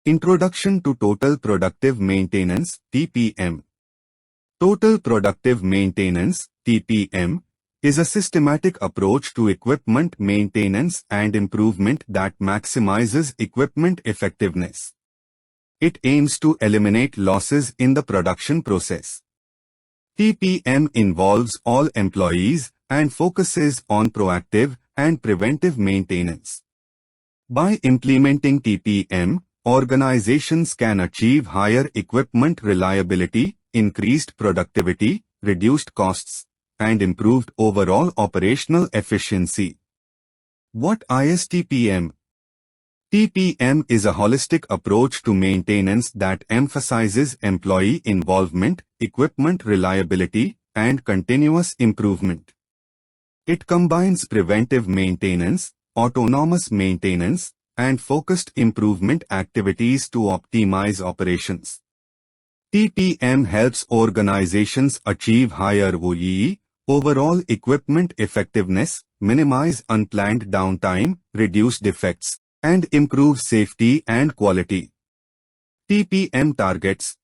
Introduction to Total Productive Maintenance (TPM). Total Productive Maintenance (TPM) is a systematic approach to equipment maintenance and improvement that maximizes equipment effectiveness. It aims to eliminate losses in the production process. TPM involves all employees and focuses on proactive and preventive maintenance. By implementing TPM, organizations can achieve higher equipment reliability, increased productivity, reduced costs, and improved overall operational efficiency. What is TPM? TPM is a holistic approach to maintenance that emphasizes employee involvement, equipment reliability, and continuous improvement. It combines preventive maintenance, autonomous maintenance, and focused improvement activities to optimize operations. TPM helps organizations achieve higher OEE, overall equipment effectiveness, minimize unplanned downtime, reduce defects, and improve safety and quality. TPM targets: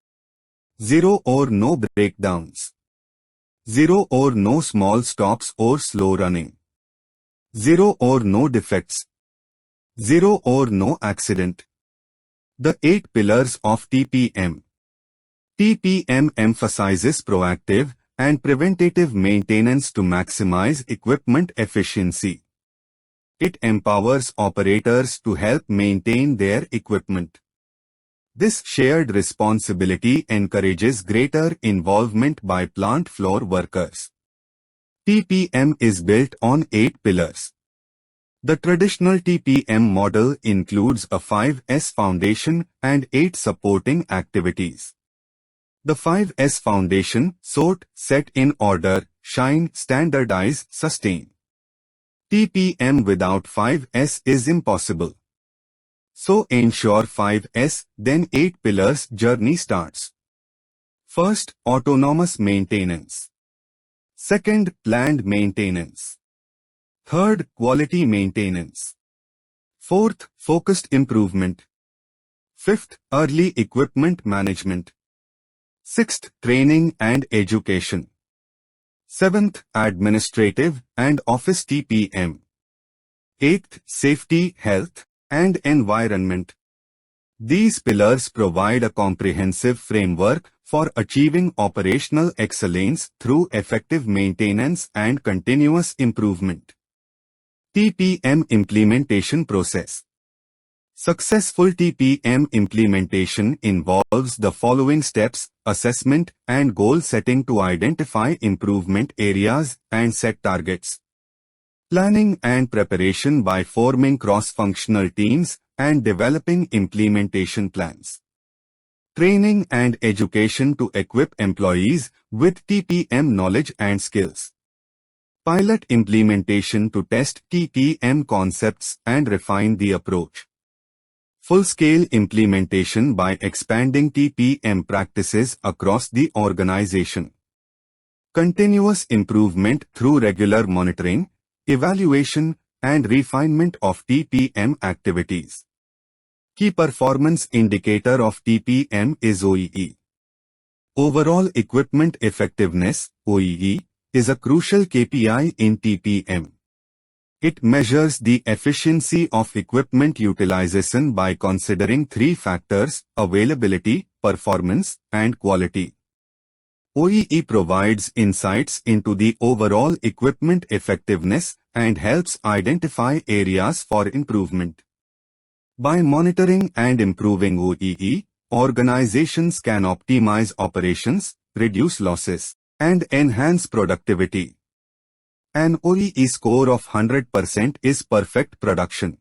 0 or no breakdowns, 0 or no small stops or slow running, 0 or no defects, 0 or no accident. The 8 pillars of TPM. TPM emphasizes proactive and preventative maintenance to maximize equipment efficiency. It empowers operators to help maintain their equipment. This shared responsibility encourages greater involvement by plant floor workers. TPM is built on 8 pillars. The traditional TPM model includes a 5S foundation and 8 supporting activities. The 5S foundation: sort, set in order, shine, standardize, sustain. TPM without 5S is impossible. So ensure 5S, then 8 pillars journey starts. First, autonomous maintenance. Second, planned maintenance. Third, quality maintenance. Fourth, focused improvement. Fifth, early equipment management. Sixth, training and education. Seventh, administrative and office TPM. Eighth, safety, health, and environment. These pillars provide a comprehensive framework for achieving operational excellence through effective maintenance and continuous improvement. TPM implementation process. Successful TPM implementation involves the following steps: assessment and goal setting to identify improvement areas and set targets. Planning and preparation by forming cross-functional teams and developing implementation plans. Training and education to equip employees with TPM knowledge and skills. Pilot implementation to test TPM concepts and refine the approach. Full-scale implementation by expanding TPM practices across the organization. Continuous improvement through regular monitoring, evaluation, and refinement of TPM activities. Key performance indicator of TPM is OEE. Overall equipment effectiveness, OEE, is a crucial KPI in TPM. It measures the efficiency of equipment utilization by considering 3 factors: availability, performance, and quality. OEE provides insights into the overall equipment effectiveness and helps identify areas for improvement. By monitoring and improving OEE, organizations can optimize operations, reduce losses, and enhance productivity. An OEE score of 100% is perfect production.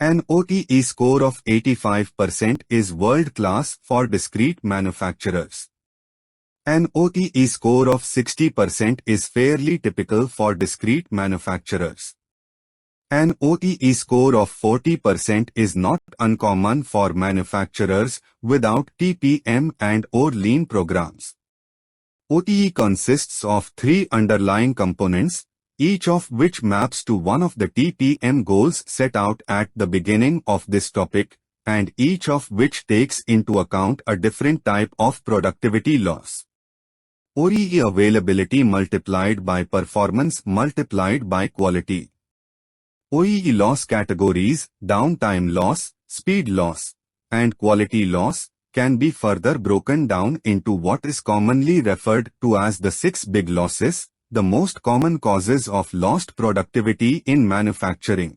An OEE score of 85% is world-class for discrete manufacturers. An OEE score of 60% is fairly typical for discrete manufacturers. An OEE score of 40% is not uncommon for manufacturers without TPM and/or lean programs. OEE consists of 3 underlying components, each of which maps to one of the TPM goals set out at the beginning of this topic: and each of which takes into account a different type of productivity loss. OEE availability multiplied by performance multiplied by quality. OEE loss categories, downtime loss, speed loss, and quality loss, can be further broken down into what is commonly referred to as the 6 big losses, the most common causes of lost productivity in manufacturing.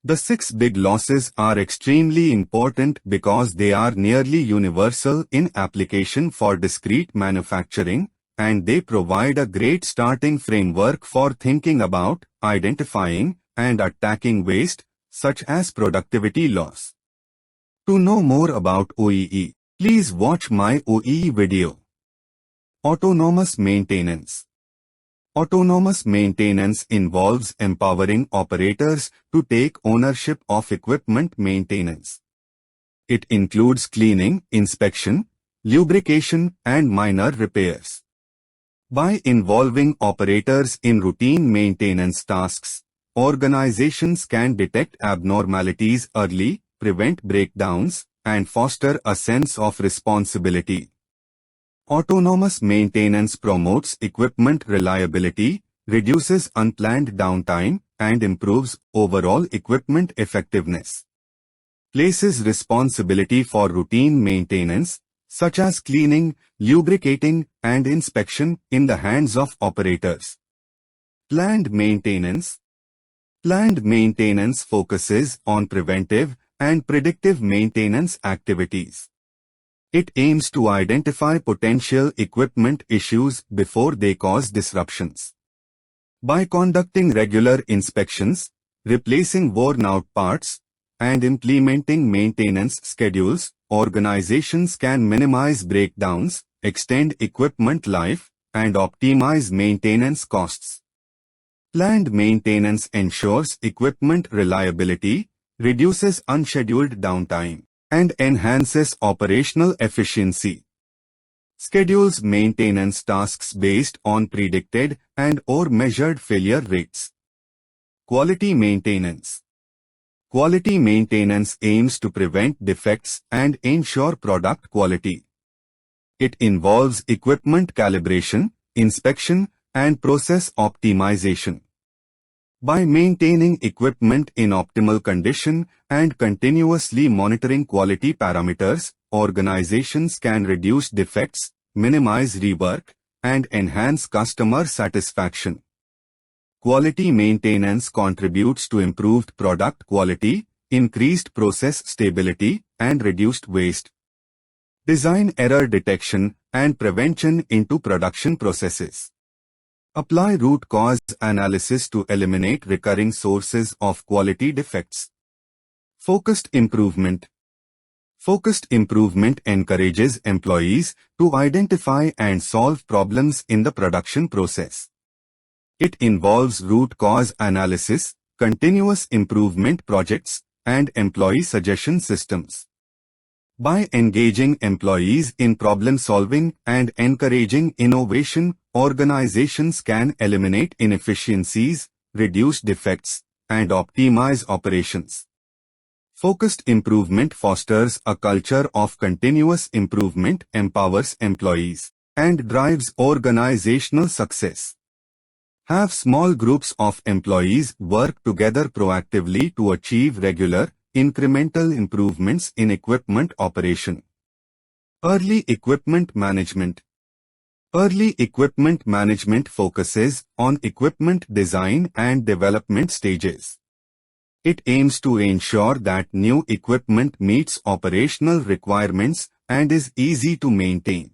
The 6 big losses are extremely important because they are nearly universal in application for discrete manufacturing, and they provide a great starting framework for thinking about, identifying, and attacking waste, such as productivity loss. To know more about OEE, please watch my OEE video. Autonomous maintenance. Autonomous maintenance involves empowering operators to take ownership of equipment maintenance. It includes cleaning, inspection, lubrication, and minor repairs. By involving operators in routine maintenance tasks, organizations can detect abnormalities early, prevent breakdowns, and foster a sense of responsibility. Autonomous maintenance promotes equipment reliability, reduces unplanned downtime, and improves overall equipment effectiveness. Places responsibility for routine maintenance, such as cleaning, lubricating, and inspection, in the hands of operators. Planned maintenance. Planned maintenance focuses on preventive and predictive maintenance activities. It aims to identify potential equipment issues before they cause disruptions. By conducting regular inspections, replacing worn-out parts, and implementing maintenance schedules, organizations can minimize breakdowns, extend equipment life, and optimize maintenance costs. Planned maintenance ensures equipment reliability, reduces unscheduled downtime, and enhances operational efficiency. Schedules maintenance tasks based on predicted and/or measured failure rates. Quality maintenance. Quality maintenance aims to prevent defects and ensure product quality. It involves equipment calibration, inspection, and process optimization. By maintaining equipment in optimal condition and continuously monitoring quality parameters, organizations can reduce defects, minimize rework, and enhance customer satisfaction. Quality maintenance contributes to improved product quality, increased process stability, and reduced waste. Design error detection and prevention into production processes. Apply root cause analysis to eliminate recurring sources of quality defects. Focused improvement. Focused improvement encourages employees to identify and solve problems in the production process. It involves root cause analysis, continuous improvement projects, and employee suggestion systems. By engaging employees in problem-solving and encouraging innovation, organizations can eliminate inefficiencies, reduce defects, and optimize operations. Focused improvement fosters a culture of continuous improvement, empowers employees, and drives organizational success. Have small groups of employees work together proactively to achieve regular, incremental improvements in equipment operation. Early equipment management. Early equipment management focuses on equipment design and development stages. It aims to ensure that new equipment meets operational requirements and is easy to maintain.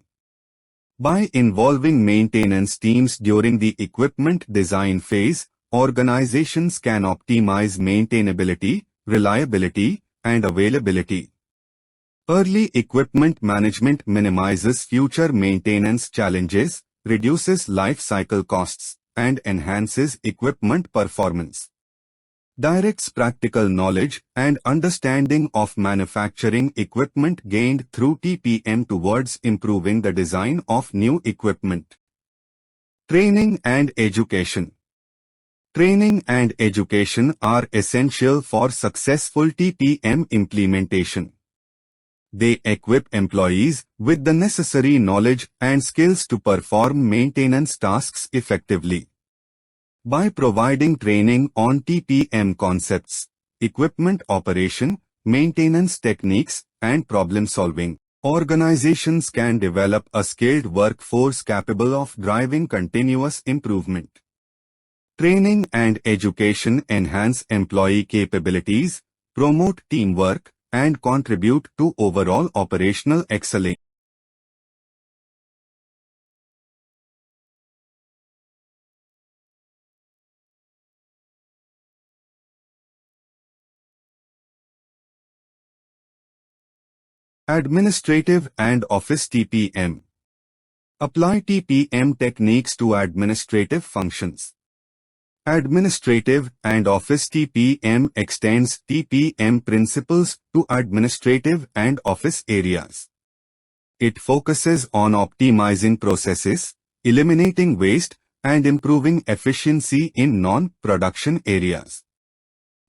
By involving maintenance teams during the equipment design phase, organizations can optimize maintainability, reliability, and availability. Early equipment management minimizes future maintenance challenges, reduces life cycle costs, and enhances equipment performance. Directs practical knowledge and understanding of manufacturing equipment gained through TPM towards improving the design of new equipment. Training and education. Training and education are essential for successful TPM implementation. They equip employees with the necessary knowledge and skills to perform maintenance tasks effectively. By providing training on TPM concepts, equipment operation, maintenance techniques, and problem solving, organizations can develop a skilled workforce capable of driving continuous improvement. Training and education enhance employee capabilities, promote teamwork, and contribute to overall operational excellence. Administrative and Office TPM. Apply TPM techniques to administrative functions. Administrative and Office TPM extends TPM principles to administrative and office areas. It focuses on optimizing processes, eliminating waste, and improving efficiency in non-production areas.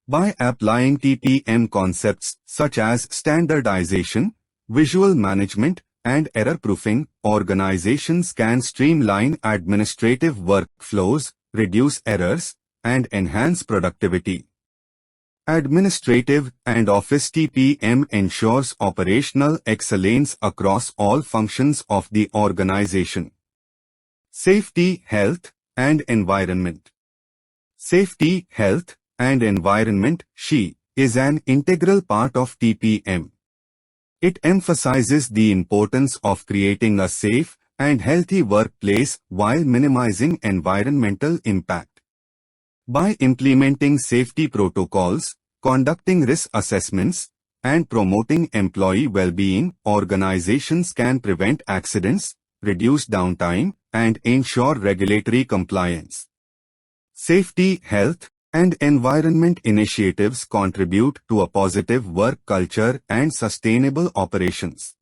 By applying TPM concepts such as standardization, visual management, and error-proofing, organizations can streamline administrative workflows, reduce errors, and enhance productivity. Administrative and Office TPM ensures operational excellence across all functions of the organization. Safety, health, and environment. Safety, health, and environment (SHE) is an integral part of TPM. It emphasizes the importance of creating a safe and healthy workplace while minimizing environmental impact. By implementing safety protocols, conducting risk assessments, and promoting employee well-being, organizations can prevent accidents, reduce downtime, and ensure regulatory compliance. Safety, health, and environment initiatives contribute to a positive work culture and sustainable operations.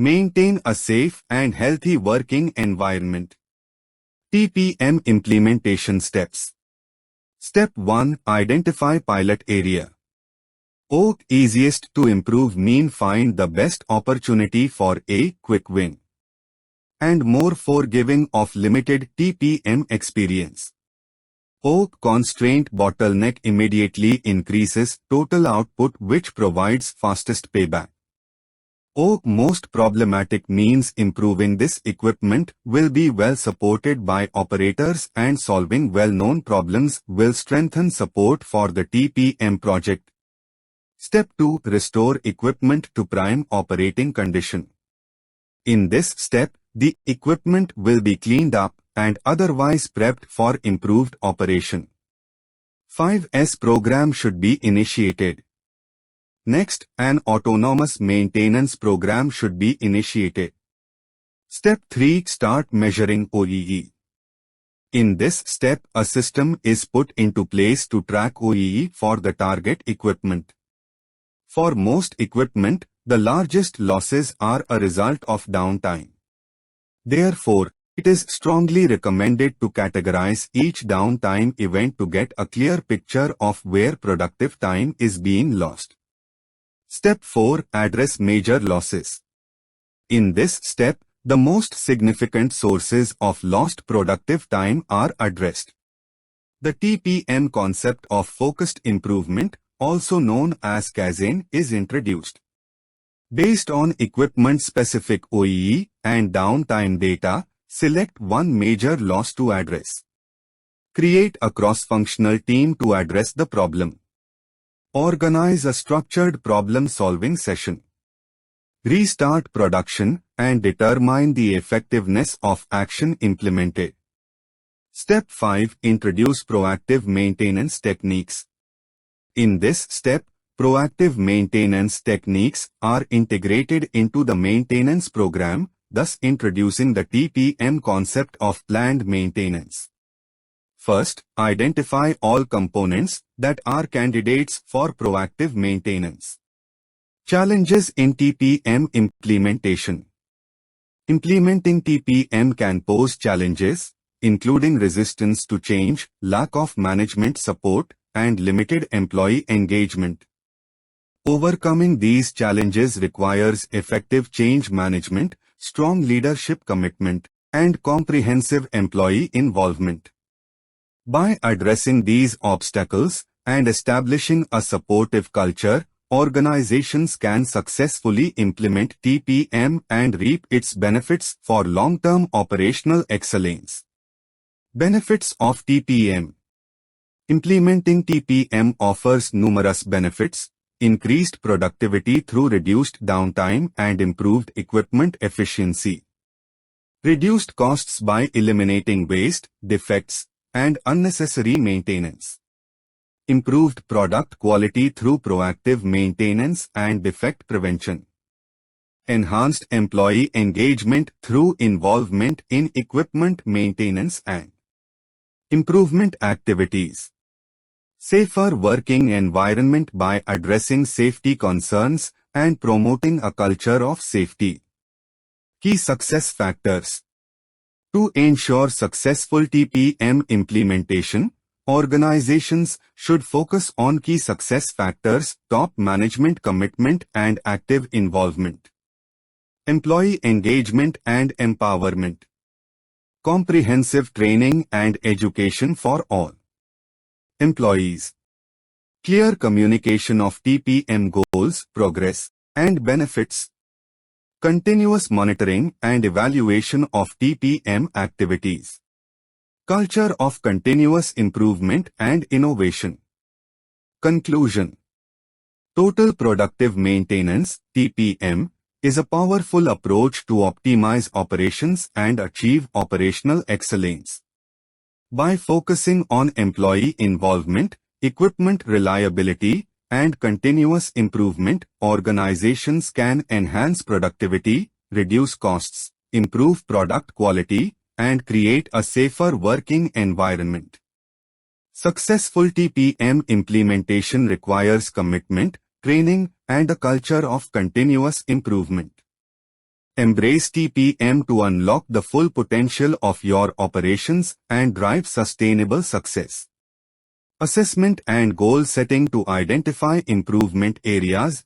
Maintain a safe and healthy working environment. TPM implementation steps. Step 1. Identify pilot area. Easiest to improve mean find the best opportunity for a quick win. And more forgiving of limited TPM experience. Constraint bottleneck immediately increases total output which provides fastest payback. Most problematic means improving this equipment will be well supported by operators and solving well-known problems will strengthen support for the TPM project. Step 2. Restore equipment to prime operating condition. In this step, the equipment will be cleaned up and otherwise prepped for improved operation. 5S program should be initiated. Next, an autonomous maintenance program should be initiated. Step 3. Start measuring OEE. In this step, a system is put into place to track OEE for the target equipment. For most equipment, the largest losses are a result of downtime. Therefore, it is strongly recommended to categorize each downtime event to get a clear picture of where productive time is being lost. Step 4. Address major losses. In this step, the most significant sources of lost productive time are addressed. The TPM concept of focused improvement, also known as Kaizen, is introduced. Based on equipment-specific OEE and downtime data, select one major loss to address. Create a cross-functional team to address the problem. Organize a structured problem-solving session. Restart production and determine the effectiveness of action implemented. Step 5. Introduce proactive maintenance techniques. In this step, proactive maintenance techniques are integrated into the maintenance program, thus introducing the TPM concept of planned maintenance. First, identify all components that are candidates for proactive maintenance. Challenges in TPM implementation. Implementing TPM can pose challenges, including resistance to change, lack of management support, and limited employee engagement. Overcoming these challenges requires effective change management, strong leadership commitment, and comprehensive employee involvement. By addressing these obstacles and establishing a supportive culture, organizations can successfully implement TPM and reap its benefits for long-term operational excellence. Benefits of TPM. Implementing TPM offers numerous benefits: increased productivity through reduced downtime and improved equipment efficiency, reduced costs by eliminating waste, defects, and unnecessary maintenance, improved product quality through proactive maintenance and defect prevention, enhanced employee engagement through involvement in equipment maintenance and improvement activities, safer working environment by addressing safety concerns and promoting a culture of safety. Key success factors. To ensure successful TPM implementation, organizations should focus on key success factors: top management commitment and active involvement, employee engagement and empowerment, comprehensive training and education for all employees, clear communication of TPM goals, progress, and benefits, continuous monitoring and evaluation of TPM activities, culture of continuous improvement and innovation. Conclusion. Total Productive Maintenance (TPM) is a powerful approach to optimize operations and achieve operational excellence. By focusing on employee involvement, equipment reliability, and continuous improvement, organizations can enhance productivity, reduce costs, improve product quality, and create a safer working environment. Successful TPM implementation requires commitment, training, and a culture of continuous improvement. Embrace TPM to unlock the full potential of your operations and drive sustainable success. Assessment and goal setting. To identify improvement areas,